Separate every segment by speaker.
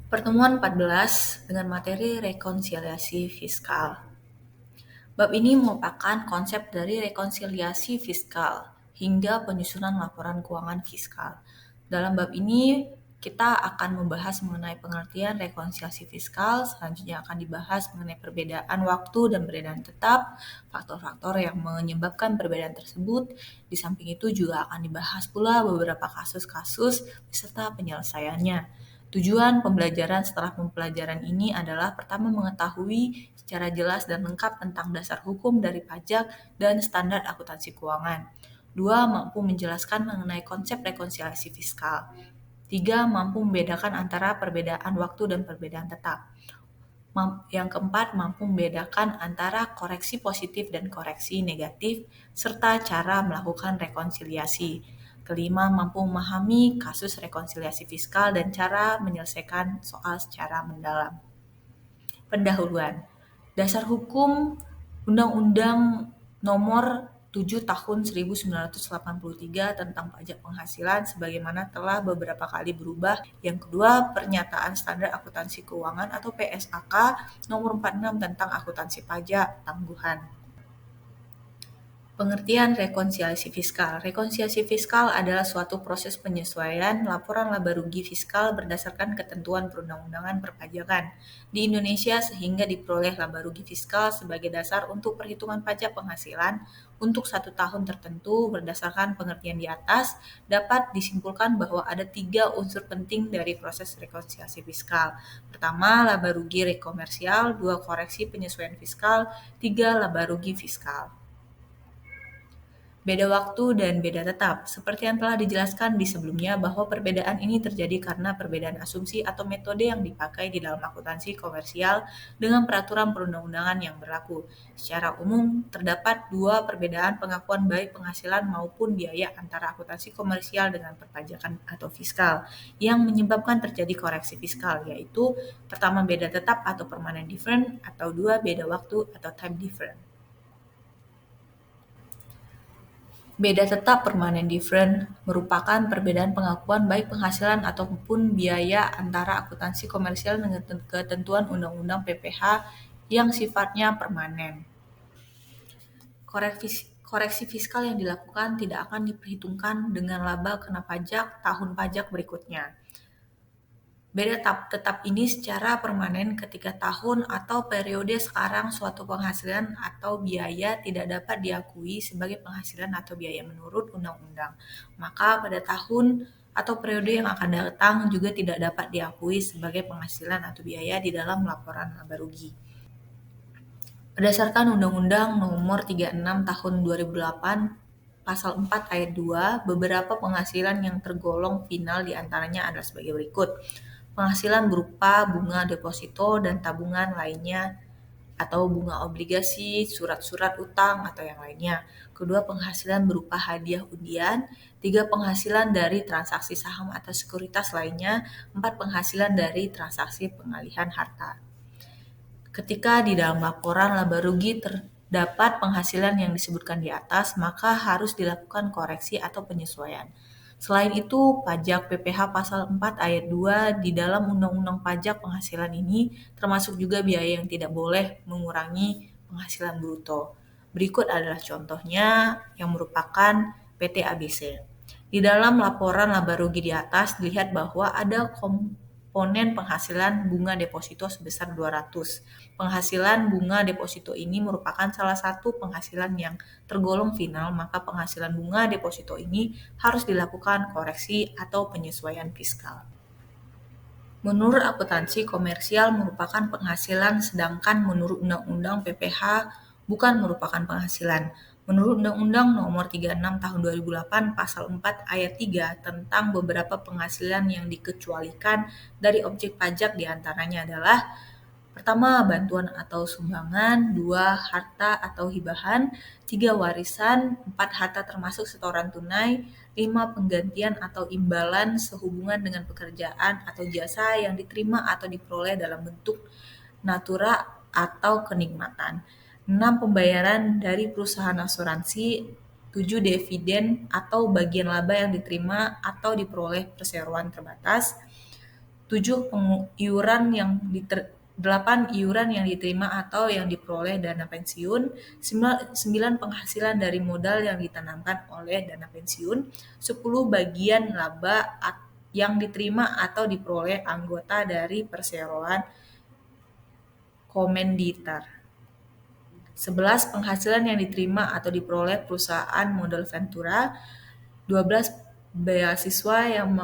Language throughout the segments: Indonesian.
Speaker 1: Pertemuan 14 dengan materi rekonsiliasi fiskal. Bab ini merupakan konsep dari rekonsiliasi fiskal hingga penyusunan laporan keuangan fiskal. Dalam bab ini, kita akan membahas mengenai pengertian rekonsiliasi fiskal, selanjutnya akan dibahas mengenai perbedaan waktu dan perbedaan tetap, faktor-faktor yang menyebabkan perbedaan tersebut. Di samping itu juga akan dibahas pula beberapa kasus-kasus beserta penyelesaiannya. Tujuan pembelajaran setelah pembelajaran ini adalah pertama mengetahui secara jelas dan lengkap tentang dasar hukum dari pajak dan standar akuntansi keuangan. Dua, mampu menjelaskan mengenai konsep rekonsiliasi fiskal. Tiga, mampu membedakan antara perbedaan waktu dan perbedaan tetap. Yang keempat, mampu membedakan antara koreksi positif dan koreksi negatif, serta cara melakukan rekonsiliasi. Kelima, mampu memahami kasus rekonsiliasi fiskal dan cara menyelesaikan soal secara mendalam. Pendahuluan. Dasar hukum Undang-Undang Nomor 7 Tahun 1983 tentang pajak penghasilan sebagaimana telah beberapa kali berubah. Yang kedua, Pernyataan Standar Akuntansi Keuangan atau PSAK Nomor 46 tentang akuntansi pajak tangguhan. Pengertian rekonsiliasi fiskal. Rekonsiliasi fiskal adalah suatu proses penyesuaian laporan laba rugi fiskal berdasarkan ketentuan perundang-undangan perpajakan di Indonesia sehingga diperoleh laba rugi fiskal sebagai dasar untuk perhitungan pajak penghasilan untuk satu tahun tertentu. Berdasarkan pengertian di atas, dapat disimpulkan bahwa ada 3 unsur penting dari proses rekonsiliasi fiskal. Pertama, laba rugi rekomersial, 2, koreksi penyesuaian fiskal, 3, laba rugi fiskal. Beda waktu dan beda tetap. Seperti yang telah dijelaskan di sebelumnya bahwa perbedaan ini terjadi karena perbedaan asumsi atau metode yang dipakai di dalam akuntansi komersial dengan peraturan perundang-undangan yang berlaku. Secara umum, terdapat 2 perbedaan pengakuan baik penghasilan maupun biaya antara akuntansi komersial dengan perpajakan atau fiskal yang menyebabkan terjadi koreksi fiskal, yaitu pertama beda tetap atau permanent different, atau 2 beda waktu atau time different. Beda tetap permanent different merupakan perbedaan pengakuan baik penghasilan ataupun biaya antara akuntansi komersial dengan ketentuan Undang-Undang PPH yang sifatnya permanen. Koreksi fiskal yang dilakukan tidak akan diperhitungkan dengan laba kena pajak tahun pajak berikutnya. Beda tetap ini secara permanen ketika tahun atau periode sekarang suatu penghasilan atau biaya tidak dapat diakui sebagai penghasilan atau biaya menurut undang-undang. Maka pada tahun atau periode yang akan datang juga tidak dapat diakui sebagai penghasilan atau biaya di dalam laporan laba rugi. Berdasarkan Undang-Undang Nomor 36 Tahun 2008 Pasal 4 Ayat 2, beberapa penghasilan yang tergolong final diantaranya adalah sebagai berikut. Penghasilan berupa bunga deposito dan tabungan lainnya atau bunga obligasi, surat-surat utang, atau yang lainnya. Kedua, penghasilan berupa hadiah undian. 3, penghasilan dari transaksi saham atau sekuritas lainnya. 4, penghasilan dari transaksi pengalihan harta. Ketika di dalam laporan laba rugi terdapat penghasilan yang disebutkan di atas, maka harus dilakukan koreksi atau penyesuaian. Selain itu, pajak PPh pasal 4 ayat 2 di dalam Undang-Undang Pajak Penghasilan ini termasuk juga biaya yang tidak boleh mengurangi penghasilan bruto. Berikut adalah contohnya yang merupakan PT ABC. Di dalam laporan laba rugi di atas dilihat bahwa ada komponen penghasilan bunga deposito sebesar 200. Penghasilan bunga deposito ini merupakan salah satu penghasilan yang tergolong final, maka penghasilan bunga deposito ini harus dilakukan koreksi atau penyesuaian fiskal. Menurut akuntansi komersial merupakan penghasilan, sedangkan menurut Undang-Undang PPH bukan merupakan penghasilan. Menurut Undang-Undang Nomor 36 Tahun 2008 Pasal 4 Ayat 3 tentang beberapa penghasilan yang dikecualikan dari objek pajak diantaranya adalah: pertama, bantuan atau sumbangan. 2, harta atau hibahan. 3, warisan. 4, harta termasuk setoran tunai. 5, penggantian atau imbalan sehubungan dengan pekerjaan atau jasa yang diterima atau diperoleh dalam bentuk natura atau kenikmatan. 6, pembayaran dari perusahaan asuransi. 7, dividen atau bagian laba yang diterima atau diperoleh perseroan terbatas. 8 iuran yang diterima atau yang diperoleh dana pensiun, 9 penghasilan dari modal yang ditanamkan oleh dana pensiun, 10 bagian laba yang diterima atau diperoleh anggota dari perseroan komanditer. 11 penghasilan yang diterima atau diperoleh perusahaan modal ventura, 12 beasiswa yang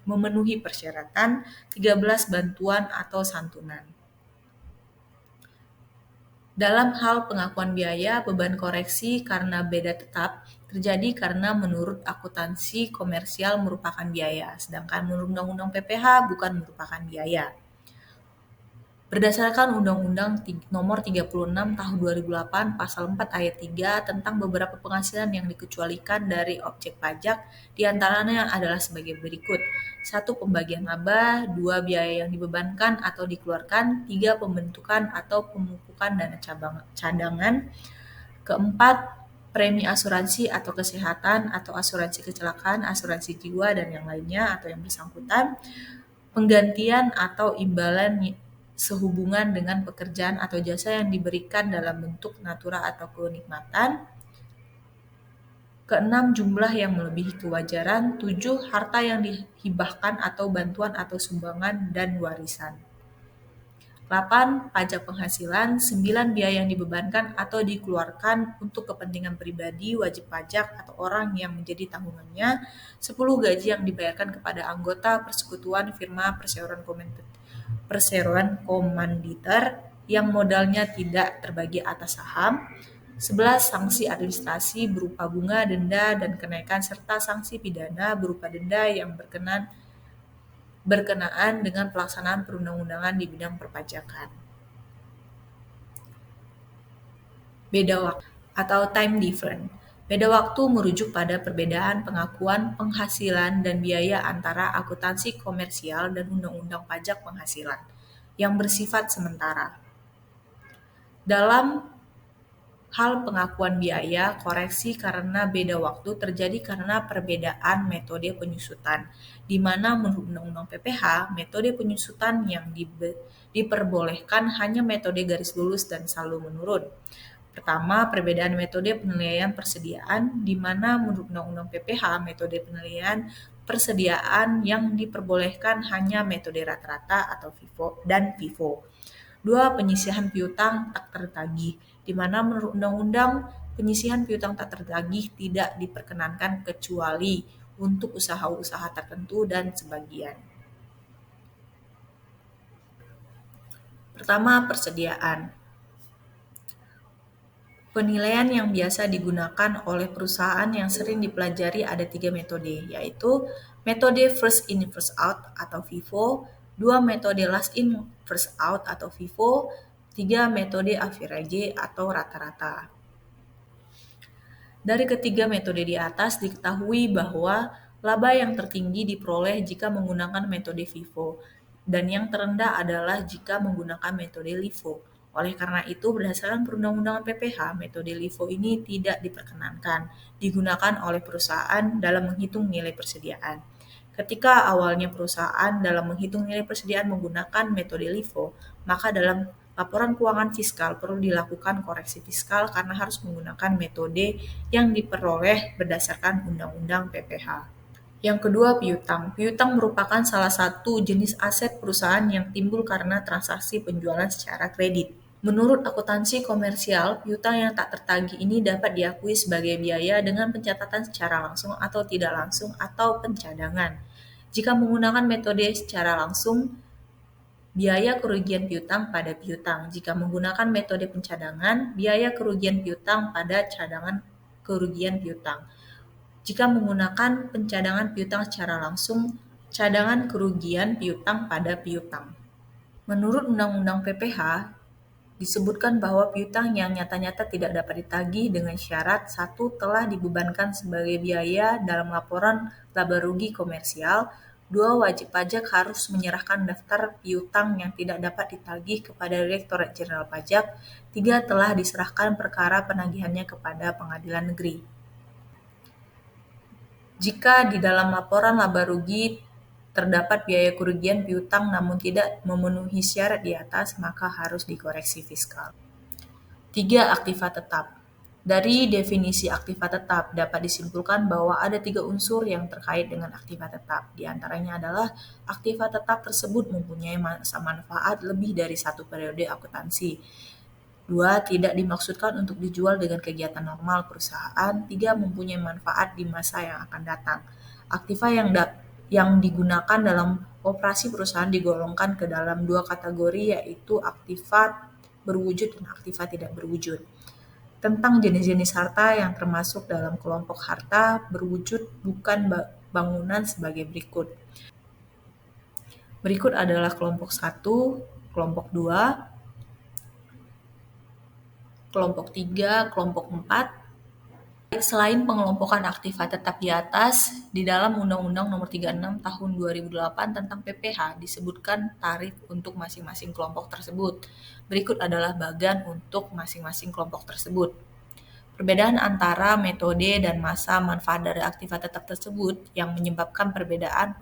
Speaker 1: memenuhi persyaratan, 13 bantuan atau santunan. Dalam hal pengakuan biaya, beban koreksi karena beda tetap terjadi karena menurut akuntansi komersial merupakan biaya, sedangkan menurut Undang-Undang PPH bukan merupakan biaya. Berdasarkan Undang-Undang Nomor 36 Tahun 2008 Pasal 4 Ayat 3 tentang beberapa penghasilan yang dikecualikan dari objek pajak, diantaranya adalah sebagai berikut. 1. Pembagian laba. 2. Biaya yang dibebankan atau dikeluarkan. 3. Pembentukan atau pemupukan dana cadangan. 4. Premi asuransi atau kesehatan atau asuransi kecelakaan, asuransi jiwa, dan yang lainnya atau yang bersangkutan. Penggantian atau imbalan sehubungan dengan pekerjaan atau jasa yang diberikan dalam bentuk natura atau kenikmatan. 6. Jumlah yang melebihi kewajaran. 7. Harta yang dihibahkan atau bantuan atau sumbangan dan warisan. 8. Pajak penghasilan. 9. Biaya yang dibebankan atau dikeluarkan untuk kepentingan pribadi, wajib pajak, atau orang yang menjadi tanggungannya. 10. Gaji yang dibayarkan kepada anggota persekutuan firma perseroan komanditer yang modalnya tidak terbagi atas saham. 11. Sanksi administrasi berupa bunga, denda, dan kenaikan, serta sanksi pidana berupa denda yang berkenaan dengan pelaksanaan perundang-undangan di bidang perpajakan. Beda waktu atau time difference. Beda waktu merujuk pada perbedaan pengakuan penghasilan dan biaya antara akuntansi komersial dan undang-undang pajak penghasilan yang bersifat sementara. Dalam hal pengakuan biaya, koreksi karena beda waktu terjadi karena perbedaan metode penyusutan, di mana menurut Undang-Undang PPH, metode penyusutan yang diperbolehkan hanya metode garis lurus dan selalu menurun. Pertama, perbedaan metode penilaian persediaan, di mana menurut Undang-Undang PPH, metode penilaian persediaan yang diperbolehkan hanya metode rata-rata atau FIFO dan FIFO. 2. Penyisihan piutang tak tertagih, di mana menurut Undang-Undang penyisihan piutang tak tertagih tidak diperkenankan kecuali untuk usaha-usaha tertentu dan sebagian. Pertama, persediaan. Penilaian yang biasa digunakan oleh perusahaan yang sering dipelajari ada 3 metode, yaitu metode first in first out atau FIFO, 2 metode last in first out atau FIFO, 3 metode average atau rata-rata. Dari ketiga metode di atas diketahui bahwa laba yang tertinggi diperoleh jika menggunakan metode FIFO dan yang terendah adalah jika menggunakan metode LIFO. Oleh karena itu, berdasarkan perundang-undangan PPH, metode LIFO ini tidak diperkenankan digunakan oleh perusahaan dalam menghitung nilai persediaan. Ketika awalnya perusahaan dalam menghitung nilai persediaan menggunakan metode LIFO, maka dalam laporan keuangan fiskal perlu dilakukan koreksi fiskal karena harus menggunakan metode yang diperoleh berdasarkan Undang-Undang PPH. Yang kedua, piutang. Piutang merupakan salah satu jenis aset perusahaan yang timbul karena transaksi penjualan secara kredit. Menurut akuntansi komersial, piutang yang tak tertagih ini dapat diakui sebagai biaya dengan pencatatan secara langsung atau tidak langsung atau pencadangan. Jika menggunakan metode secara langsung, biaya kerugian piutang pada piutang. Jika menggunakan metode pencadangan, biaya kerugian piutang pada cadangan kerugian piutang. Jika menggunakan pencadangan piutang secara langsung, cadangan kerugian piutang pada piutang. Menurut Undang-Undang PPH, disebutkan bahwa piutang yang nyata-nyata tidak dapat ditagih dengan syarat 1. Telah dibebankan sebagai biaya dalam laporan laba rugi komersial. 2. Wajib pajak harus menyerahkan daftar piutang yang tidak dapat ditagih kepada Direktorat Jenderal Pajak. 3. Telah diserahkan perkara penagihannya kepada Pengadilan Negeri. Jika di dalam laporan laba rugi terdapat biaya kerugian piutang namun tidak memenuhi syarat di atas, maka harus dikoreksi fiskal. 3. Aktiva tetap. Dari definisi aktiva tetap dapat disimpulkan bahwa ada 3 unsur yang terkait dengan aktiva tetap. Di antaranya adalah aktiva tetap tersebut mempunyai masa manfaat lebih dari 1 periode akuntansi. 2. Tidak dimaksudkan untuk dijual dengan kegiatan normal perusahaan. 3. Mempunyai manfaat di masa yang akan datang. Aktiva yang digunakan dalam operasi perusahaan digolongkan ke dalam 2 kategori, yaitu aktiva berwujud dan aktiva tidak berwujud. Tentang jenis-jenis harta yang termasuk dalam kelompok harta berwujud bukan bangunan sebagai berikut. Berikut adalah kelompok 1, kelompok 2, kelompok 3, kelompok 4. Selain pengelompokan aktiva tetap di atas, di dalam Undang-Undang Nomor 36 Tahun 2008 tentang PPh disebutkan tarif untuk masing-masing kelompok tersebut. Berikut adalah bagan untuk masing-masing kelompok tersebut. Perbedaan antara metode dan masa manfaat dari aktiva tetap tersebut yang menyebabkan perbedaan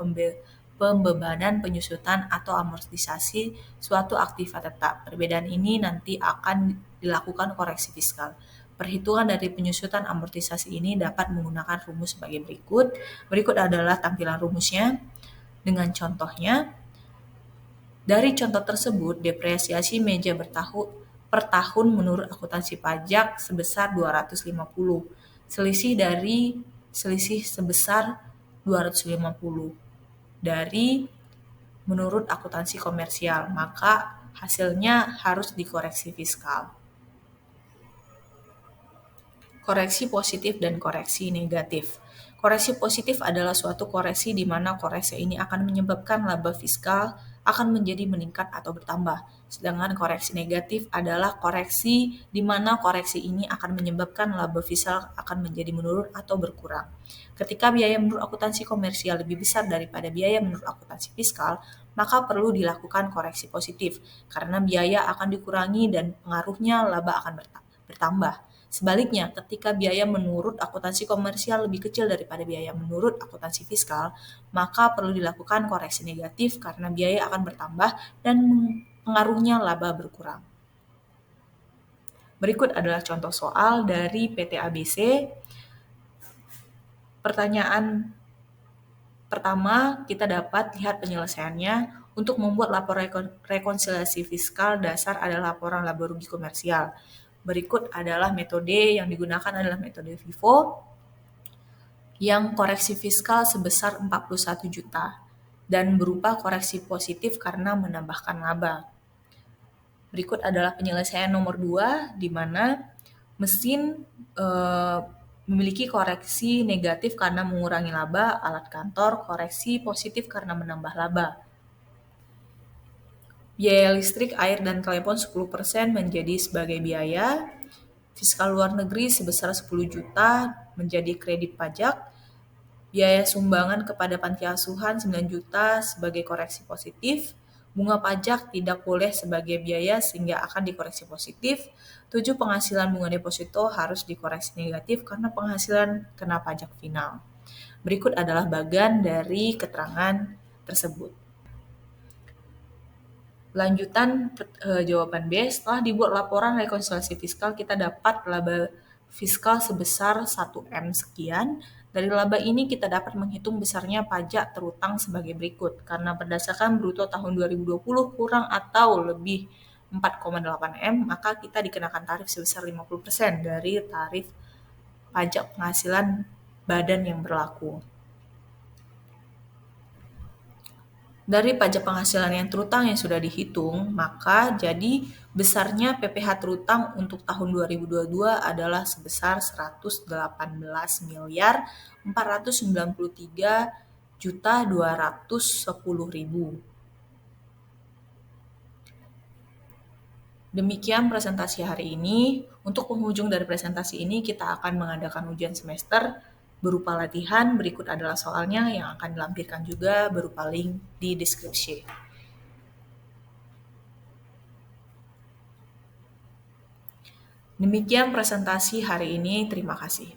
Speaker 1: pembebanan penyusutan atau amortisasi suatu aktiva tetap. Perbedaan ini nanti akan dilakukan koreksi fiskal. Perhitungan dari penyusutan amortisasi ini dapat menggunakan rumus sebagai berikut. Berikut adalah tampilan rumusnya dengan contohnya. Dari contoh tersebut, depresiasi meja per tahun menurut akuntansi pajak sebesar 250. Selisih sebesar 250 dari menurut akuntansi komersial, maka hasilnya harus dikoreksi fiskal. Koreksi positif dan koreksi negatif. Koreksi positif adalah suatu koreksi di mana koreksi ini akan menyebabkan laba fiskal akan menjadi meningkat atau bertambah. Sedangkan koreksi negatif adalah koreksi di mana koreksi ini akan menyebabkan laba fiskal akan menjadi menurun atau berkurang. Ketika biaya menurut akuntansi komersial lebih besar daripada biaya menurut akuntansi fiskal, maka perlu dilakukan koreksi positif karena biaya akan dikurangi dan pengaruhnya laba akan bertambah. Sebaliknya, ketika biaya menurut akuntansi komersial lebih kecil daripada biaya menurut akuntansi fiskal, maka perlu dilakukan koreksi negatif karena biaya akan bertambah dan pengaruhnya laba berkurang. Berikut adalah contoh soal dari PT ABC. Pertanyaan pertama, kita dapat lihat penyelesaiannya. Untuk membuat laporan rekonsiliasi fiskal, dasar adalah laporan laba rugi komersial. Berikut adalah metode yang digunakan adalah metode FIFO yang koreksi fiskal sebesar 41 juta dan berupa koreksi positif karena menambahkan laba. Berikut adalah penyelesaian nomor 2 di mana mesin memiliki koreksi negatif karena mengurangi laba, alat kantor koreksi positif karena menambah laba. Biaya listrik, air, dan telepon 10% menjadi sebagai biaya. Fiskal luar negeri sebesar 10 juta menjadi kredit pajak. Biaya sumbangan kepada panti asuhan 9 juta sebagai koreksi positif. Bunga pajak tidak boleh sebagai biaya sehingga akan dikoreksi positif. 7. Penghasilan bunga deposito harus dikoreksi negatif karena penghasilan kena pajak final. Berikut adalah bagan dari keterangan tersebut. Lanjutan jawaban B, setelah dibuat laporan rekonsiliasi fiskal, kita dapat laba fiskal sebesar 1M sekian. Dari laba ini kita dapat menghitung besarnya pajak terutang sebagai berikut. Karena berdasarkan bruto tahun 2020 kurang atau lebih 4,8M, maka kita dikenakan tarif sebesar 50% dari tarif pajak penghasilan badan yang berlaku. Dari pajak penghasilan yang terutang yang sudah dihitung, maka jadi besarnya PPh terutang untuk tahun 2022 adalah sebesar 118 miliar 493 juta 210.000. Demikian presentasi hari ini. Untuk penghujung dari presentasi ini, kita akan mengadakan ujian semester berupa latihan. Berikut adalah soalnya yang akan dilampirkan juga berupa link di deskripsi. Demikian presentasi hari ini. Terima kasih.